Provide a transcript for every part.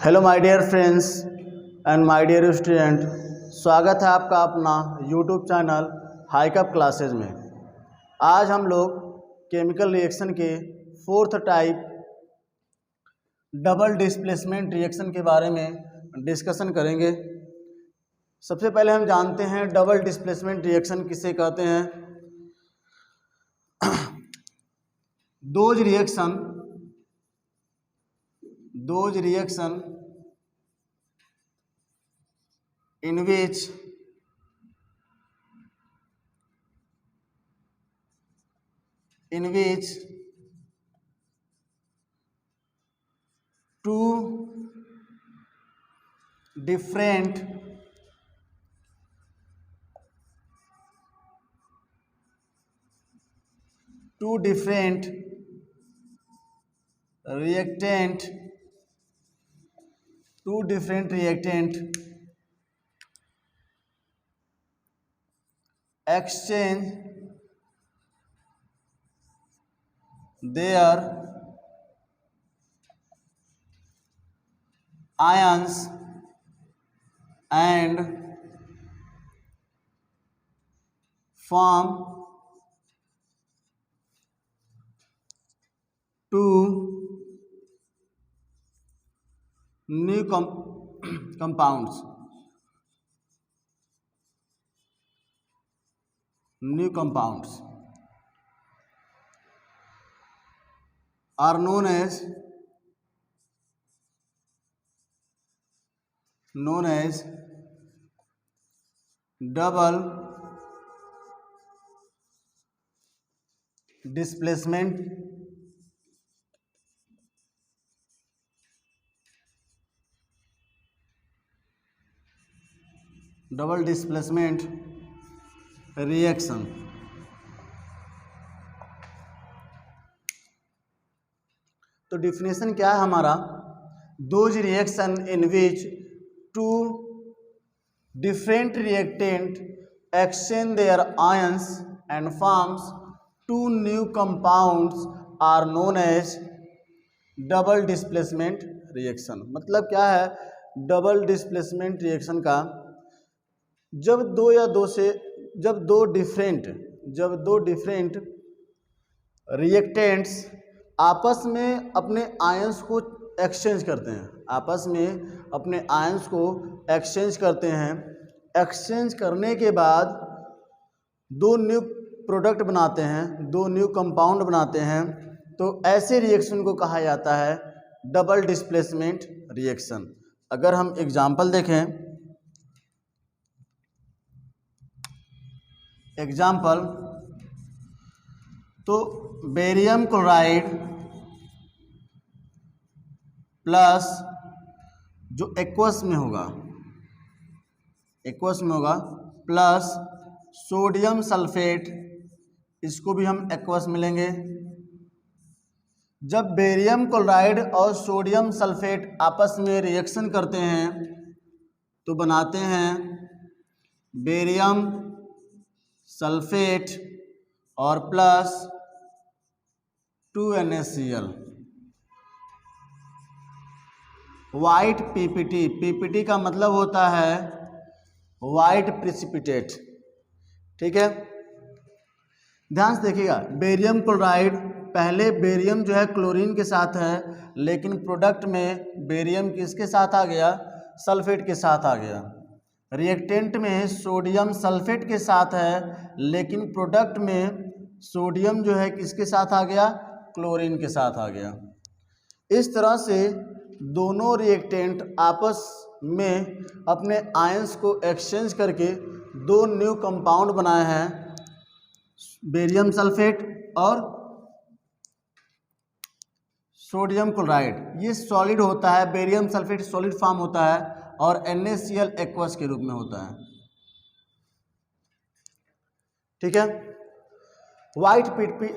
Hello my dear friends and my dear student, स्वागत है आपका अपना यूट्यूब चैनल हाईकअप क्लासेज में। आज हम लोग केमिकल रिएक्शन के fourth type double displacement reaction के बारे में डिस्कशन करेंगे। सबसे पहले हम जानते हैं डबल डिस्प्लेसमेंट रिएक्शन किसे कहते हैं। those reaction in which two different reactant exchange their ions and form two new compounds are known as double displacement reaction. तो डिफिनेशन क्या है हमारा, those reaction in which two different reactant exchange their ions and forms two new compounds are known as double displacement reaction. मतलब क्या है double displacement reaction का, जब दो डिफरेंट रिएक्टेंट्स आपस में अपने आयंस को एक्सचेंज करते हैं। एक्सचेंज करने के बाद दो न्यू प्रोडक्ट बनाते हैं, दो न्यू कंपाउंड बनाते हैं। तो ऐसे रिएक्शन को कहा जाता है डबल डिस्प्लेसमेंट रिएक्शन। अगर हम एग्जाम्पल देखें, तो बेरियम क्लोराइड प्लस जो एक्वस में होगा प्लस सोडियम सल्फेट, इसको भी हम एक्वस मिलेंगे। जब बेरियम क्लोराइड और सोडियम सल्फेट आपस में रिएक्शन करते हैं तो बनाते हैं बेरियम सल्फेट और प्लस 2NaCl। वाइट पीपीटी का मतलब होता है वाइट प्रिसिपिटेट। ठीक है, ध्यान से देखिएगा, बेरियम क्लोराइड, पहले बेरियम जो है क्लोरीन के साथ है, लेकिन प्रोडक्ट में बेरियम किसके साथ आ गया, सल्फेट के साथ आ गया। रिएक्टेंट में सोडियम सल्फेट के साथ है, लेकिन प्रोडक्ट में सोडियम जो है किसके साथ आ गया, क्लोरीन के साथ आ गया। इस तरह से दोनों रिएक्टेंट आपस में अपने आयंस को एक्सचेंज करके दो न्यू कंपाउंड बनाए हैं, बेरियम सल्फेट और सोडियम क्लोराइड। ये सॉलिड होता है, बेरियम सल्फेट सॉलिड फॉर्म होता है और NaCl एक्वस के रूप में होता है। ठीक है, वाइट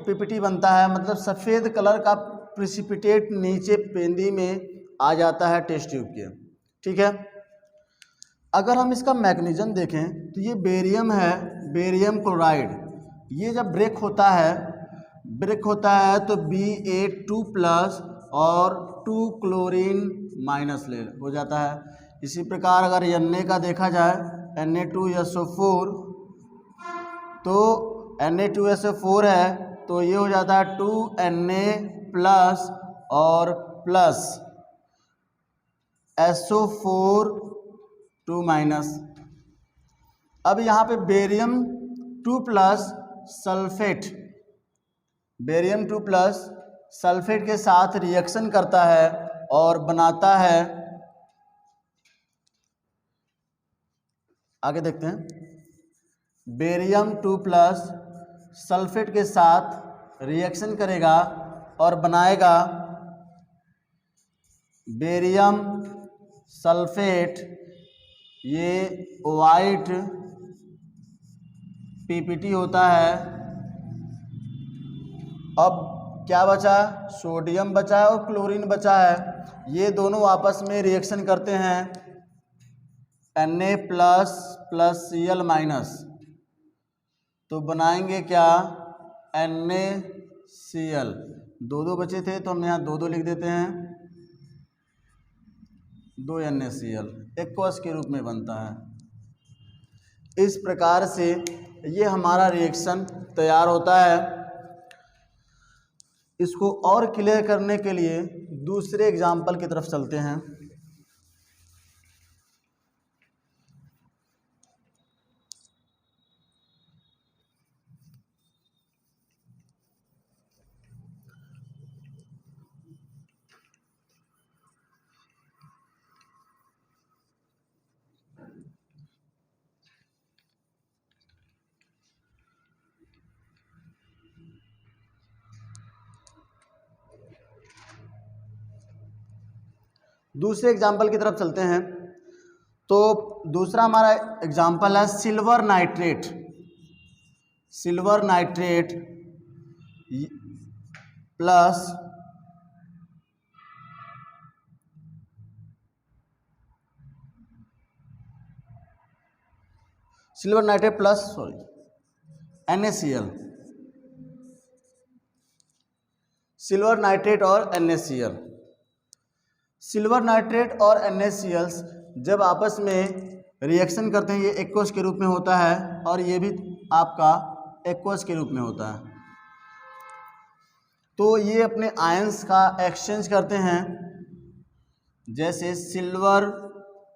पीपीटी बनता है, मतलब सफ़ेद कलर का प्रिसिपिटेट नीचे पेंदी में आ जाता है टेस्ट ट्यूब के। ठीक है, अगर हम इसका मैकेनिज्म देखें तो ये बेरियम है, बेरियम क्लोराइड, ये जब ब्रेक होता है तो Ba2+ और टू क्लोरीन माइनस ले हो जाता है। इसी प्रकार अगर Na का देखा जाए Na2SO4, तो Na2SO4 है तो ये हो जाता है 2Na प्लस और प्लस SO4 2 माइनस। अब यहाँ पे barium 2 plus sulphate, barium 2 plus sulphate के साथ रिएक्शन करता है और बनाता है, आगे देखते हैं, बेरियम 2 प्लस सल्फेट के साथ रिएक्शन करेगा और बनाएगा बेरियम सल्फेट, ये वाइट पीपीटी होता है। अब क्या बचा, सोडियम बचा है और क्लोरीन बचा है, ये दोनों आपस में रिएक्शन करते हैं Na plus plus Cl minus, तो बनाएंगे क्या NaCl। दो दो बचे थे तो हम यहाँ दो दो लिख देते हैं, 2 NaCl एक्वस के रूप में बनता है। इस प्रकार से ये हमारा रिएक्शन तैयार होता है। इसको और क्लियर करने के लिए दूसरे एग्जाम्पल की तरफ चलते हैं। दूसरे एग्जाम्पल की तरफ चलते हैं। तो दूसरा हमारा एग्जाम्पल है silver nitrate. Silver nitrate plus NaCl, silver nitrate और NaCl। सिल्वर नाइट्रेट और NaCl जब आपस में रिएक्शन करते हैं, ये एक्वस के रूप में होता है और ये भी आपका एक्वस के रूप में होता है। तो ये अपने आयंस का एक्सचेंज करते हैं, जैसे सिल्वर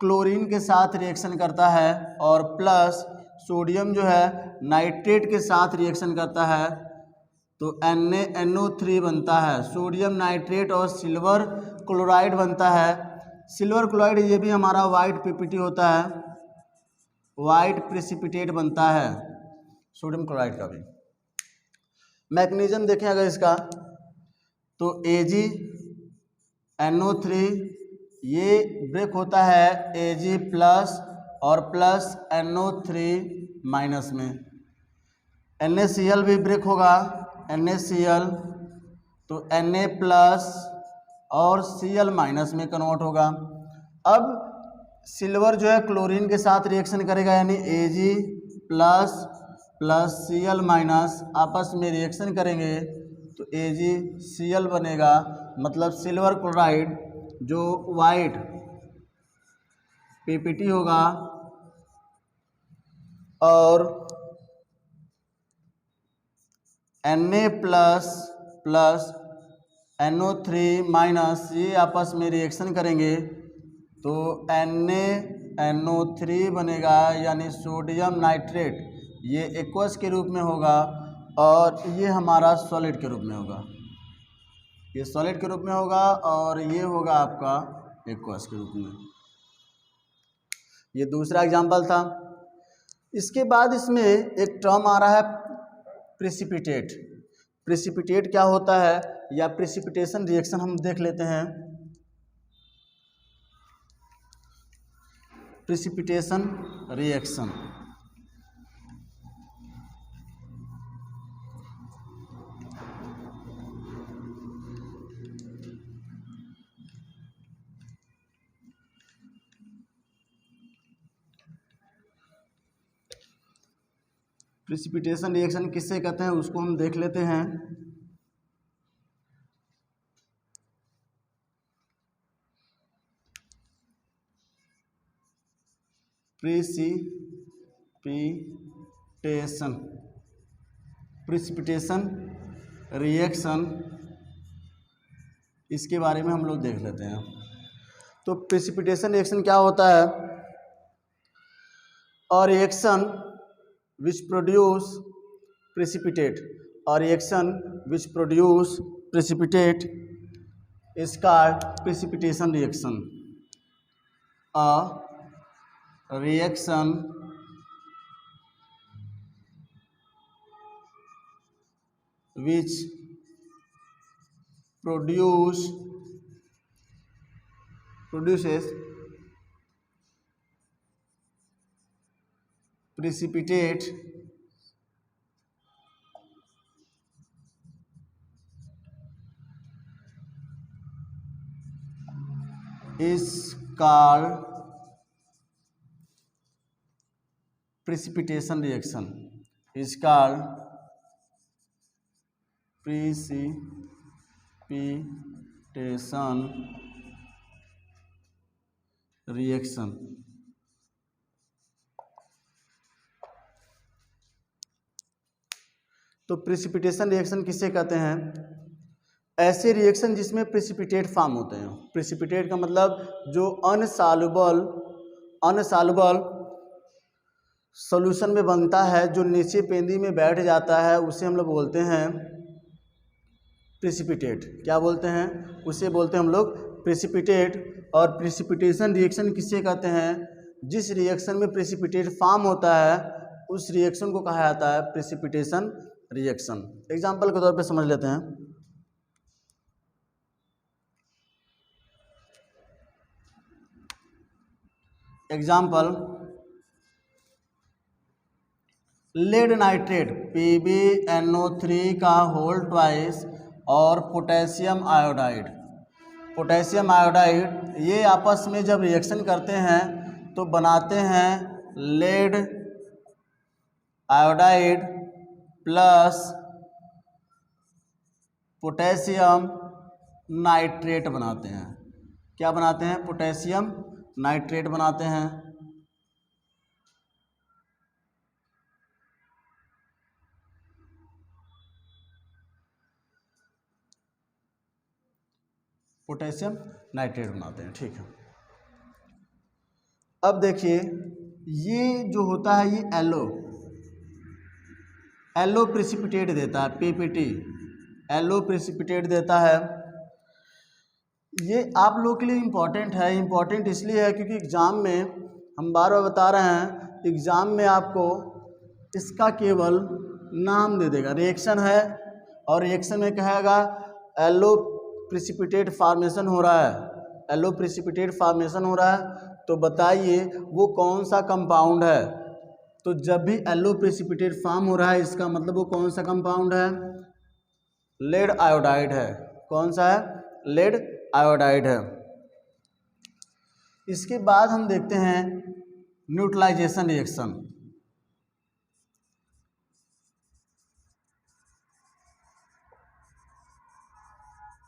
क्लोरीन के साथ रिएक्शन करता है और प्लस सोडियम जो है नाइट्रेट के साथ रिएक्शन करता है, तो NaNO3 बनता है, सोडियम नाइट्रेट और सिल्वर क्लोराइड बनता है। सिल्वर क्लोराइड ये भी हमारा वाइट पीपीटी होता है, वाइट प्रेसिपिटेट बनता है सोडियम क्लोराइड का भी। मैकेनिज्म देखें अगर इसका, तो AgNO3 ये ब्रेक होता है Ag प्लस और प्लस NO3 माइनस में। NaCl भी ब्रेक होगा, NaCl तो Na प्लस और Cl माइनस में कन्वर्ट होगा। अब सिल्वर जो है क्लोरीन के साथ रिएक्शन करेगा, यानी Ag plus plus Cl minus आपस में रिएक्शन करेंगे तो AgCl बनेगा, मतलब सिल्वर क्लोराइड जो वाइट पीपीटी होगा और Na plus plus NO3 minus ये आपस में रिएक्शन करेंगे तो NaNO3 बनेगा, यानी सोडियम नाइट्रेट, ये एक्वस के रूप में होगा और ये हमारा सॉलिड के रूप में होगा, ये सॉलिड के रूप में होगा और ये होगा आपका एक्वस के रूप में। ये दूसरा एग्जाम्पल था। इसके बाद इसमें एक टर्म आ रहा है प्रेसिपिटेट। प्रेसिपिटेट क्या होता है या प्रेसिपिटेशन रिएक्शन हम देख लेते हैं। प्रेसिपिटेशन रिएक्शन, प्रेसिपिटेशन रिएक्शन किससे कहते हैं उसको हम देख लेते हैं। प्रिसिपिटेशन, प्रिसिपिटेशन रिएक्शन, इसके बारे में हम लोग देख लेते हैं। तो प्रिसिपिटेशन रिएक्शन क्या होता है? और reaction which produce precipitate, or reaction which produce precipitate is called precipitation reaction. A reaction which produces precipitate is called precipitation reaction, is called precipitation reaction. तो प्रिसिपिटेशन रिएक्शन किसे कहते हैं? ऐसे रिएक्शन जिसमें प्रिसिपिटेट फॉर्म होते हैं। Precipitate का मतलब जो अनसॉल्युबल सॉल्यूशन में बनता है, जो नीचे पेंदी में बैठ जाता है, उसे हम लोग बोलते हैं प्रिसिपिटेट। क्या बोलते हैं? उसे बोलते हैं हम लोग प्रिसिपिटेट। और प्रिसिपिटेशन रिएक्शन किसे कहते हैं? जिस रिएक्शन में प्रिसिपिटेट फॉर्म होता है उस रिएक्शन को कहा जाता है प्रिसिपिटेशन रिएक्शन। एग्जाम्पल के तौर पे समझ लेते हैं। एग्जाम्पल, लेड नाइट्रेट PbNO3 का होल ट्वाइस और पोटेशियम आयोडाइड, पोटेशियम आयोडाइड ये आपस में जब रिएक्शन करते हैं तो बनाते हैं lead iodide plus potassium nitrate बनाते हैं। क्या बनाते हैं? पोटेशियम नाइट्रेट बनाते हैं। पोटेशियम नाइट्रेट बनाते हैं, ठीक है। अब देखिए, ये जो होता है ये एलो प्रिसिपिटेट देता है, PPT एलो प्रिसिपिटेट देता है। ये आप लोगों के लिए इम्पॉर्टेंट है। इम्पॉर्टेंट इसलिए है क्योंकि एग्ज़ाम में हम बार बार बता रहे हैं, एग्ज़ाम में आपको इसका केवल नाम दे देगा, रिएक्शन है और रिएक्शन में कहेगा एलो प्रिसिपिटेट फॉर्मेशन हो रहा है, एलो प्रिसिपिटेट फॉर्मेशन हो रहा है, तो बताइए वो कौन सा कंपाउंड है। तो जब भी एलो प्रिसिपिटेट फॉर्म हो रहा है इसका मतलब वो कौन सा कंपाउंड है? लेड आयोडाइड है। कौन सा है? लेड आयोडाइड है। इसके बाद हम देखते हैं neutralization reaction.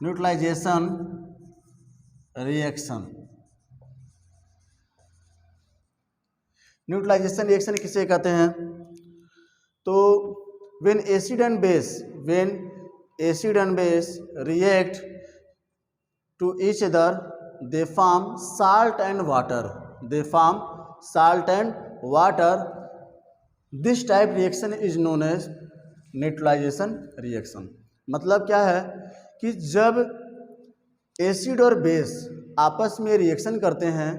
Neutralization reaction, neutralization reaction किसे कहते हैं? तो when acid and base react to each other they form salt and water, this type reaction is known as neutralization reaction। मतलब क्या है कि जब एसिड और बेस आपस में रिएक्शन करते हैं,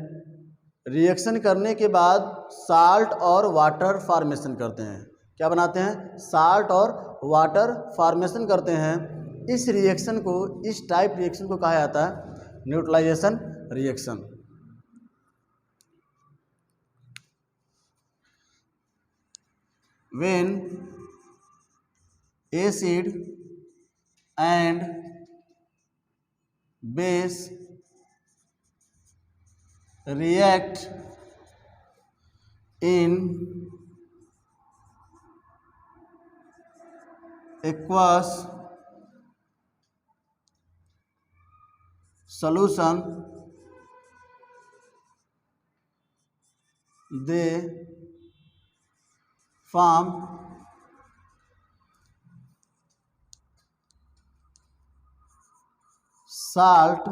रिएक्शन करने के बाद साल्ट और वाटर फॉर्मेशन करते हैं। क्या बनाते हैं? साल्ट और वाटर फॉर्मेशन करते हैं। इस रिएक्शन को, इस टाइप रिएक्शन को कहा जाता है neutralization reaction. When acid and base react in aqueous solution they form salt,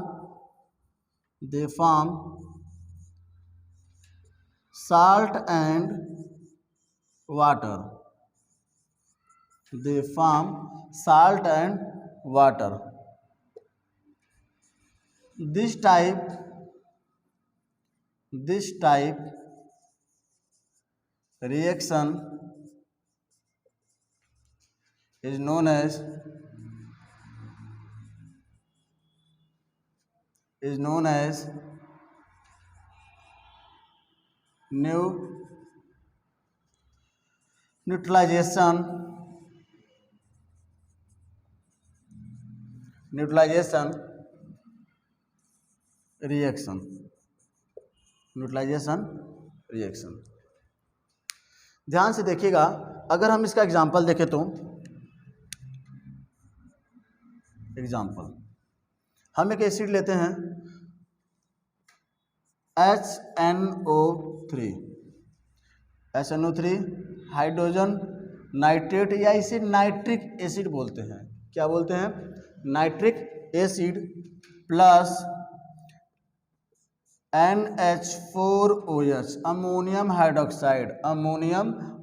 they form salt and water. They form salt and water. This type reaction is known as neutralization reaction. ध्यान से देखिएगा, अगर हम इसका example देखें तो हम एक एसिड लेते हैं HNO3 हाइड्रोजन नाइट्रेट, या इसे नाइट्रिक एसिड बोलते हैं। क्या बोलते हैं? Nitric acid plus NH4OH ammonium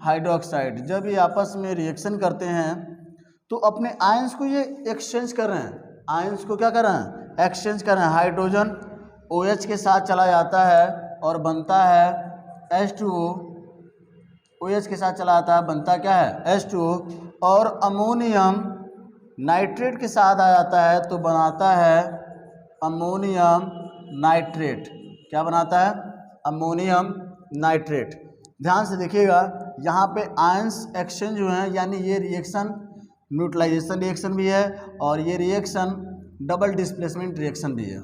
hydroxide. जब ये आपस में रिएक्शन करते हैं तो अपने आयंस को ये एक्सचेंज कर रहे हैं, आयंस को क्या कर रहे हैं? एक्सचेंज कर रहे हैं। हाइड्रोजन OH के साथ चला जाता है और बनता है H2O, OH के साथ चला जाता है, बनता क्या है? H2O। और अमोनियम नाइट्रेट के साथ आ जाता है तो बनाता है अमोनियम नाइट्रेट। क्या बनाता है? Ammonium nitrate. ध्यान से देखिएगा, यहाँ पे आयंस एक्सचेंज हुए हैं, यानी ये रिएक्शन न्यूट्रलाइजेशन रिएक्शन भी है और ये रिएक्शन डबल डिस्प्लेसमेंट रिएक्शन भी है।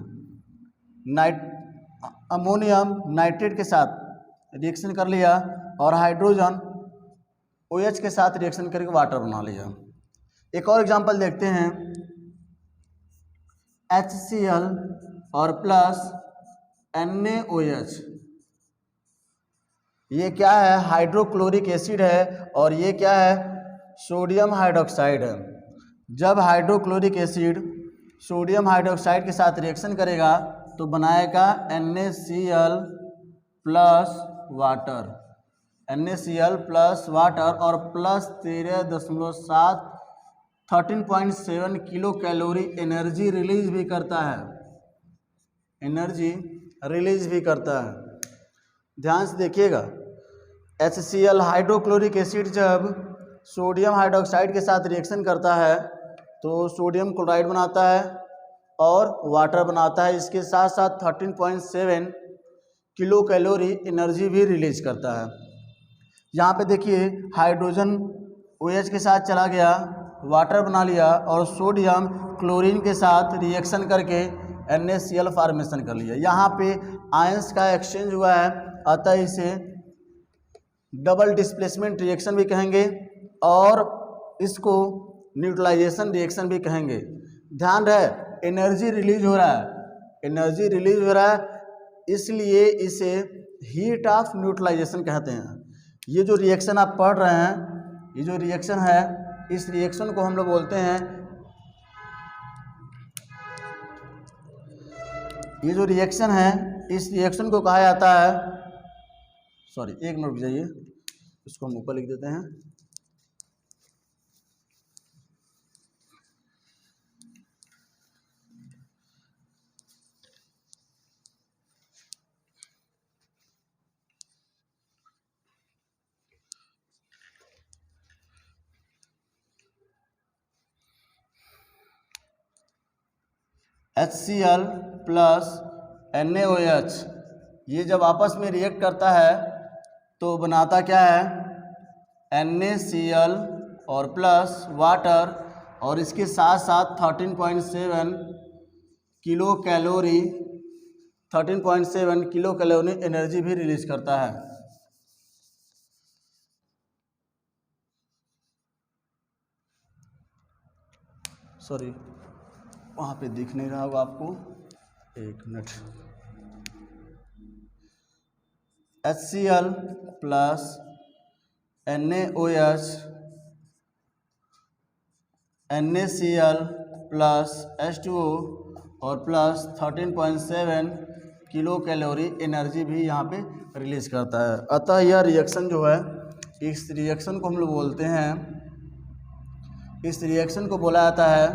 अमोनियम नाइट्रेट के साथ रिएक्शन कर लिया और हाइड्रोजन OH के साथ रिएक्शन करके वाटर बना लिया। एक और एग्जांपल देखते हैं, HCl और प्लस NaOH। ये क्या है? हाइड्रोक्लोरिक एसिड है और ये क्या है? सोडियम हाइड्रोक्साइड है। जब हाइड्रोक्लोरिक एसिड सोडियम हाइड्रोक्साइड के साथ रिएक्शन करेगा तो बनाएगा NaCl प्लस वाटर और plus 13.7 kilo calorie energy release भी करता है। ध्यान से देखिएगा, HCl हाइड्रोक्लोरिक एसिड जब सोडियम हाइड्रोक्साइड के साथ रिएक्शन करता है तो सोडियम क्लोराइड बनाता है और वाटर बनाता है। इसके साथ साथ 13.7 किलो कैलोरी एनर्जी भी रिलीज करता है। यहाँ पे देखिए, हाइड्रोजन OH के साथ चला गया, वाटर बना लिया और सोडियम क्लोरीन के साथ रिएक्शन करके NaCl फॉर्मेशन कर लिया। यहाँ पे आयंस का एक्सचेंज हुआ है, अतः इसे डबल डिस्प्लेसमेंट रिएक्शन भी कहेंगे और इसको न्यूट्रलाइजेशन रिएक्शन भी कहेंगे। ध्यान रहे, एनर्जी रिलीज हो रहा है, इसलिए इसे हीट ऑफ न्यूट्रलाइजेशन कहते हैं। ये जो रिएक्शन आप पढ़ रहे हैं, ये जो रिएक्शन है, इस रिएक्शन को हम लोग बोलते हैं, ये जो रिएक्शन है इस रिएक्शन को कहा जाता है, सॉरी एक मिनट रुक जाइए, इसको हम ऊपर लिख देते हैं। HCl प्लस NaOH ये जब आपस में रिएक्ट करता है तो बनाता क्या है? NaCl और प्लस वाटर और इसके साथ साथ 13.7 किलो कैलोरी एनर्जी भी रिलीज करता है। सॉरी, वहाँ पे दिख नहीं रहा होगा आपको, एक minute. HCl plus NaOH NaCl plus H2O और प्लस 13.7 किलो कैलोरी एनर्जी भी यहाँ पे रिलीज करता है। अतः यह रिएक्शन जो है, इस रिएक्शन को हम लोग बोलते हैं, इस रिएक्शन को बोला जाता है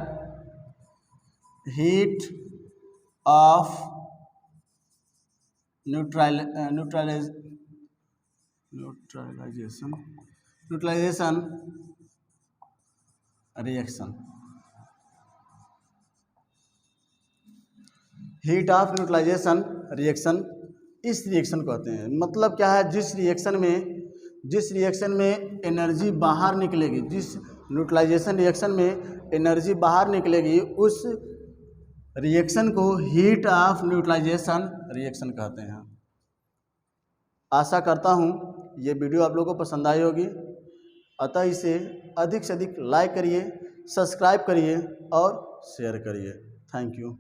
heat of neutralization reaction. Heat of neutralization reaction इस रिएक्शन को कहते हैं। मतलब क्या है, जिस रिएक्शन में एनर्जी बाहर निकलेगी, जिस न्यूट्रलाइजेशन रिएक्शन में एनर्जी बाहर निकलेगी, उस रिएक्शन को हीट ऑफ न्यूट्रलाइजेशन रिएक्शन कहते हैं। आशा करता हूँ ये वीडियो आप लोगों को पसंद आई होगी। अतः इसे अधिक से अधिक लाइक करिए, सब्सक्राइब करिए और शेयर करिए। Thank you.